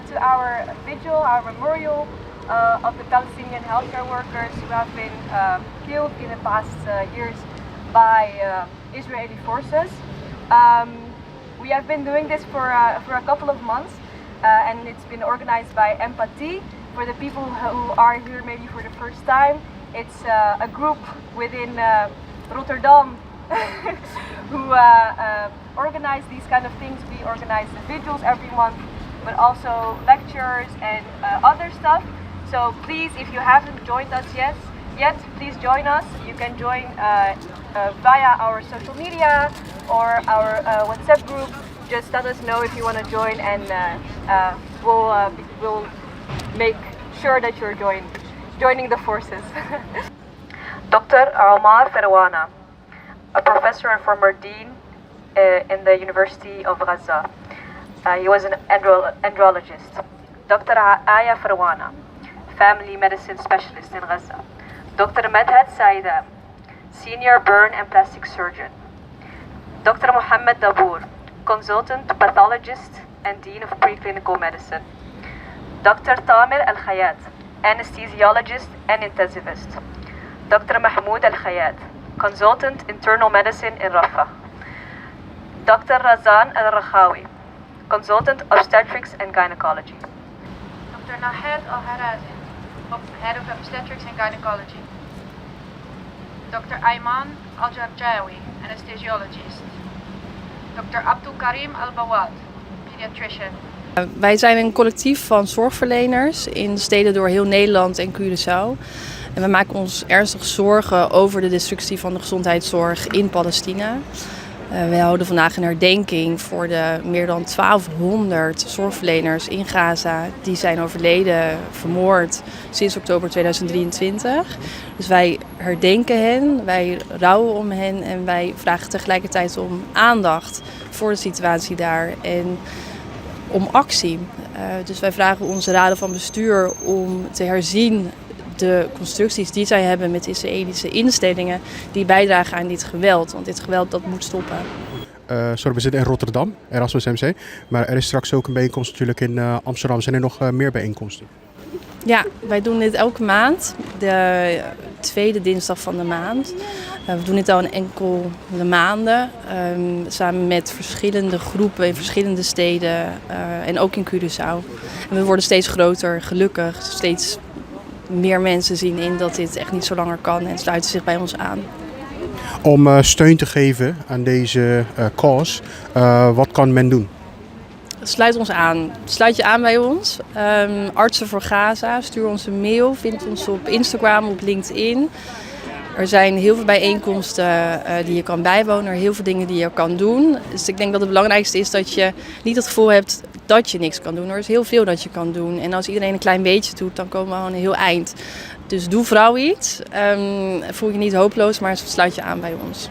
to our vigil, our memorial of the Palestinian healthcare workers who have been killed in the past years by Israeli forces. We have been doing this for a couple of months and it's been organized by Empathy. For the people who are here maybe for the first time, it's a group within Rotterdam who organize these kind of things. We organize the vigils every month, but also lectures and other stuff. So please, if you haven't joined us yet, please join us. You can join via our social media or our WhatsApp group. Just let us know if you want to join, and we'll make sure that you're joining the forces. Dr. Omar Farwana, a professor and former dean in the University of Gaza. He was an andrologist. Dr. Aya Farwana, family medicine specialist in Gaza. Dr. Medhat Saida, senior burn and plastic surgeon. Dr. Mohammed Dabour, consultant pathologist and dean of preclinical medicine. Dr. Tamer Al-Khayat, anesthesiologist and intensivist. Dr. Mahmoud Al-Khayat, consultant internal medicine in Rafah. Dr. Razan Al-Rakhawi, consultant obstetrics and gynecology. Dr. Nahed Al-Harazi, head of obstetrics and gynecology. Dr. Ayman Al-Jarjawi, anesthesiologist. Dr. Abdul Karim Al-Bawad, pediatrician. Wij zijn een collectief van zorgverleners in steden door heel Nederland en Curaçao. En we maken ons ernstig zorgen over de destructie van de gezondheidszorg in Palestina. We houden vandaag een herdenking voor de meer dan 1200 zorgverleners in Gaza die zijn overleden, vermoord sinds oktober 2023. Dus wij herdenken hen, wij rouwen om hen en wij vragen tegelijkertijd om aandacht voor de situatie daar en om actie. Dus wij vragen onze raden van bestuur om te herzien de constructies die zij hebben met Israëlische instellingen die bijdragen aan dit geweld. Want dit geweld dat moet stoppen. We zitten in Rotterdam, Erasmus MC. Maar er is straks ook een bijeenkomst natuurlijk in Amsterdam. Zijn er nog meer bijeenkomsten? Ja, wij doen dit elke maand. De tweede dinsdag van de maand. We doen dit al een enkele maanden. Samen met verschillende groepen in verschillende steden. En ook in Curaçao. En we worden steeds groter, gelukkig. Steeds meer mensen zien in dat dit echt niet zo langer kan en sluiten zich bij ons aan. Om steun te geven aan deze cause, wat kan men doen? Sluit ons aan. Sluit je aan bij ons. Artsen voor Gaza, stuur ons een mail, vind ons op Instagram, op LinkedIn. Er zijn heel veel bijeenkomsten die je kan bijwonen, heel veel dingen die je kan doen. Dus ik denk dat het belangrijkste is dat je niet het gevoel hebt dat je niks kan doen. Er is heel veel dat je kan doen. En als iedereen een klein beetje doet, dan komen we gewoon een heel eind. Dus doe vooral iets. Voel je niet hopeloos, maar sluit je aan bij ons.